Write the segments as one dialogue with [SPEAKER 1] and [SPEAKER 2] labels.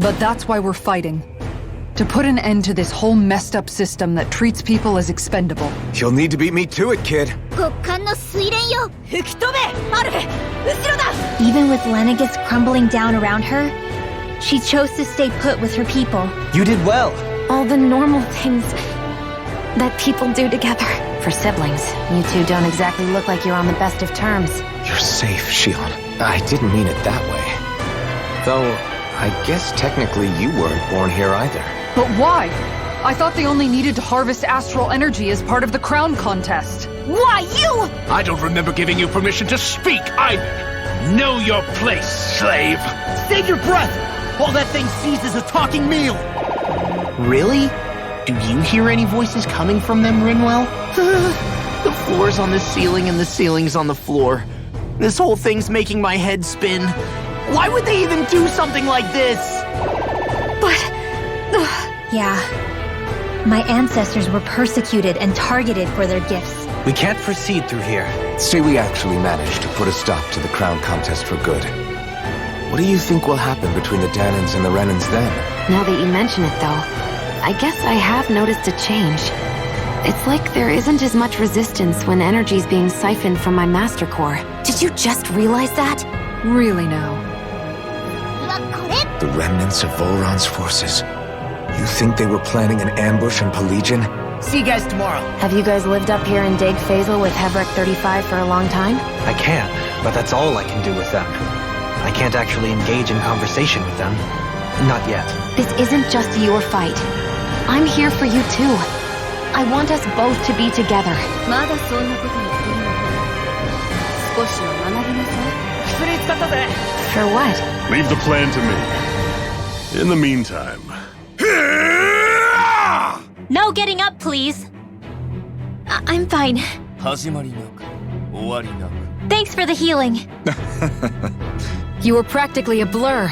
[SPEAKER 1] But that's why we're fighting. To put an end to this whole messed up system that treats people as expendable.
[SPEAKER 2] You'll need to beat me to it, kid.
[SPEAKER 3] Even with Lenegis crumbling down around her, she chose to stay put with her people.
[SPEAKER 4] You did well.
[SPEAKER 3] All the normal things that people do together.
[SPEAKER 5] For siblings, you two don't exactly look like you're on the best of terms.
[SPEAKER 2] You're safe, Shion. I didn't mean it that way. Though, I guess technically you weren't born here either.
[SPEAKER 1] But why? I thought they only needed to harvest astral energy as part of the crown contest.
[SPEAKER 3] Why you?
[SPEAKER 6] I don't remember giving you permission to speak either. Know your place, slave.
[SPEAKER 4] Save your breath! All that thing sees is a talking meal! Really? Do you hear any voices coming from them, Rinwell? The floor's on the ceiling and the ceiling's on the floor. This whole thing's making my head spin. Why would they even do something like this?
[SPEAKER 3] But... yeah. My ancestors were persecuted and targeted for their gifts.
[SPEAKER 4] We can't proceed through here.
[SPEAKER 2] Say we actually managed to put a stop to the crown contest for good. What do you think will happen between the Danans and the Renans then?
[SPEAKER 5] Now that you mention it, though, I guess I have noticed a change. It's like there isn't as much resistance when energy's being siphoned from my master core. Did you just realize that?
[SPEAKER 1] Really now.
[SPEAKER 2] The remnants of Volron's forces. You think they were planning an ambush in Pelegion?
[SPEAKER 4] See you guys tomorrow.
[SPEAKER 5] Have you guys lived up here in Dig Phasal with Hebrek 35 for a long time?
[SPEAKER 7] I can, but that's all I can do with them. I can't actually engage in conversation with them. Not yet.
[SPEAKER 5] This isn't just your fight. I'm here for you too. I want us both to be together. For what?
[SPEAKER 8] Leave the plan to me. In the meantime...
[SPEAKER 3] No getting up, please. I'm fine. Thanks for the healing.
[SPEAKER 1] You were practically a blur.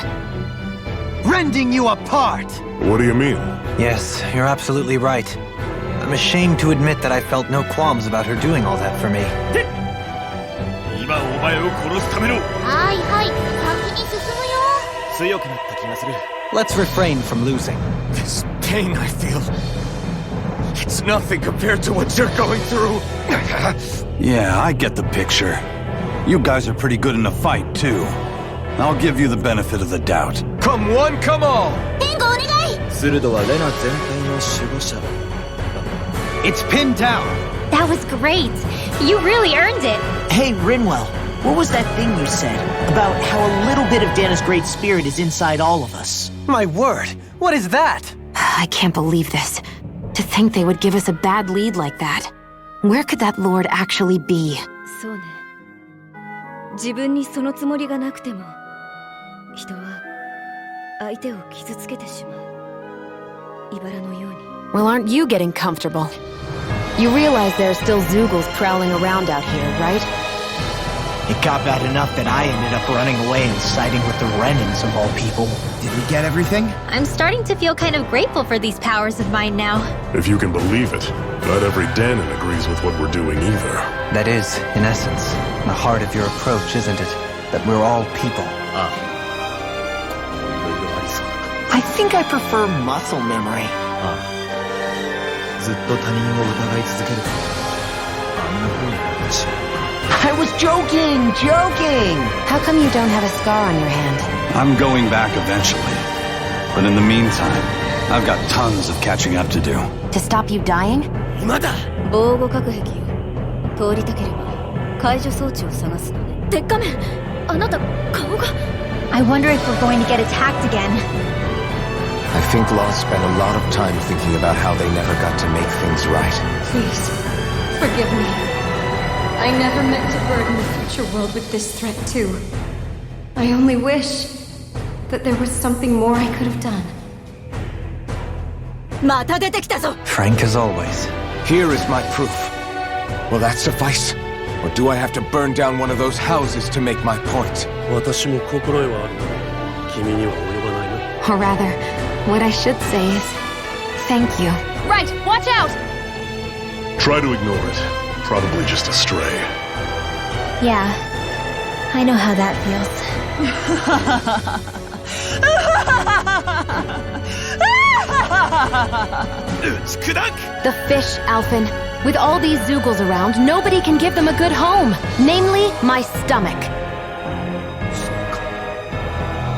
[SPEAKER 4] Rending you apart!
[SPEAKER 8] What do you mean?
[SPEAKER 7] Yes, you're absolutely right. I'm ashamed to admit that I felt no qualms about her doing all that for me. Let's refrain from losing.
[SPEAKER 2] This pain I feel... it's nothing compared to what you're going through.
[SPEAKER 9] Yeah, I get the picture. You guys are pretty good in a fight, too. I'll give you the benefit of the doubt.
[SPEAKER 2] Come one, come all!
[SPEAKER 4] It's pinned down!
[SPEAKER 3] That was great. You really earned it.
[SPEAKER 4] Hey, Rinwell, what was that thing you said about how a little bit of Dana's great spirit is inside all of us?
[SPEAKER 7] My word! What is that?
[SPEAKER 5] I can't believe this. To think they would give us a bad lead like that. Where could that lord actually be? Well, aren't you getting comfortable? You realize there are still Zoogles prowling around out here, right?
[SPEAKER 4] It got bad enough that I ended up running away and siding with the Renans of all people.
[SPEAKER 10] Did we get everything?
[SPEAKER 3] I'm starting to feel kind of grateful for these powers of mine now.
[SPEAKER 8] If you can believe it, not every Danan agrees with what we're doing either.
[SPEAKER 7] That is, in essence, the heart of your approach, isn't it? That we're all people.
[SPEAKER 4] I think I prefer muscle memory. I was joking!
[SPEAKER 5] How come you don't have a scar on your hand?
[SPEAKER 9] I'm going back eventually. But in the meantime, I've got tons of catching up to do.
[SPEAKER 5] To stop you dying?
[SPEAKER 3] I wonder if we're going to get attacked again.
[SPEAKER 2] I think Law spent a lot of time thinking about how they never got to make things right.
[SPEAKER 11] Please, forgive me. I never meant to burden the future world with this threat, too. I only wish that there was something more I could have done.
[SPEAKER 7] Frank as always.
[SPEAKER 2] Here is my proof. Will that suffice? Or do I have to burn down one of those houses to make my point?
[SPEAKER 5] Or rather, what I should say is, thank you.
[SPEAKER 11] Right, watch out!
[SPEAKER 8] Try to ignore it. Probably just a stray.
[SPEAKER 3] Yeah, I know how that feels.
[SPEAKER 5] The fish, Alphen. With all these Zoogles around, nobody can give them a good home. Namely, my stomach.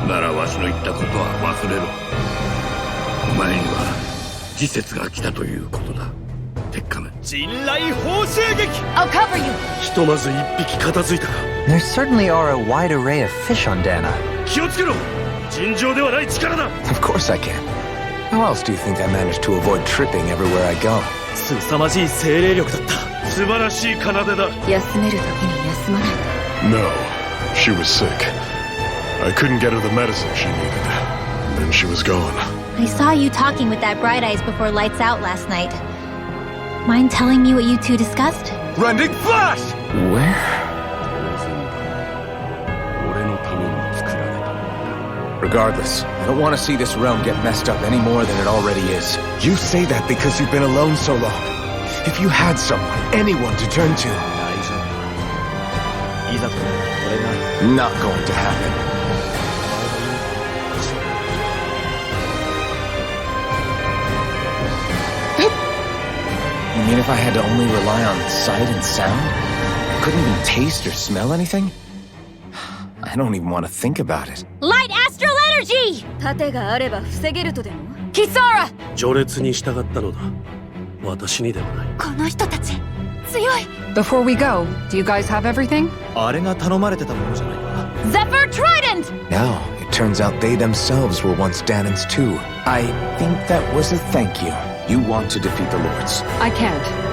[SPEAKER 6] ならわしの言ったことは忘れろ。お前には時節が来たということだ。鉄仮面。陣雷放射撃
[SPEAKER 5] I'll cover you!
[SPEAKER 6] ひとまず一匹片付いたか。
[SPEAKER 7] There certainly are a wide array of fish on Dana.
[SPEAKER 6] 気をつけろ。尋常ではない力だ。
[SPEAKER 2] Of course I can. How else do you think I managed to avoid tripping everywhere I go?
[SPEAKER 6] 凄まじい精霊力だった。素晴らしい奏でだ。
[SPEAKER 5] 休める時に休まないと。
[SPEAKER 8] No, she was sick. I couldn't get her the medicine she needed. And then she was gone.
[SPEAKER 3] I saw you talking with that Bright Eyes before lights out last night. Mind telling me what you two discussed?
[SPEAKER 2] Rending flash! Where?
[SPEAKER 6] 俺のために作られた。
[SPEAKER 2] Regardless, I don't want to see this realm get messed up any more than it already is. You say that because you've been alone so long. If you had someone, anyone to turn to... Not going to happen. You mean if I had to only rely on sight and sound? I couldn't even taste or smell anything? I don't even want to think about it.
[SPEAKER 5] Light astral energy!
[SPEAKER 11] 盾があれば防げるとでも
[SPEAKER 5] Kisara!
[SPEAKER 6] 序列に従ったのだ。私にではない。
[SPEAKER 3] この人たち、強い。
[SPEAKER 1] Before we go, do you guys have everything?
[SPEAKER 7] あれが頼まれてたものじゃないか。
[SPEAKER 5] Zephyr Trident!
[SPEAKER 2] No, it turns out they themselves were once Danans too. I think that was a thank you. You want to defeat the Lords.
[SPEAKER 1] I can't.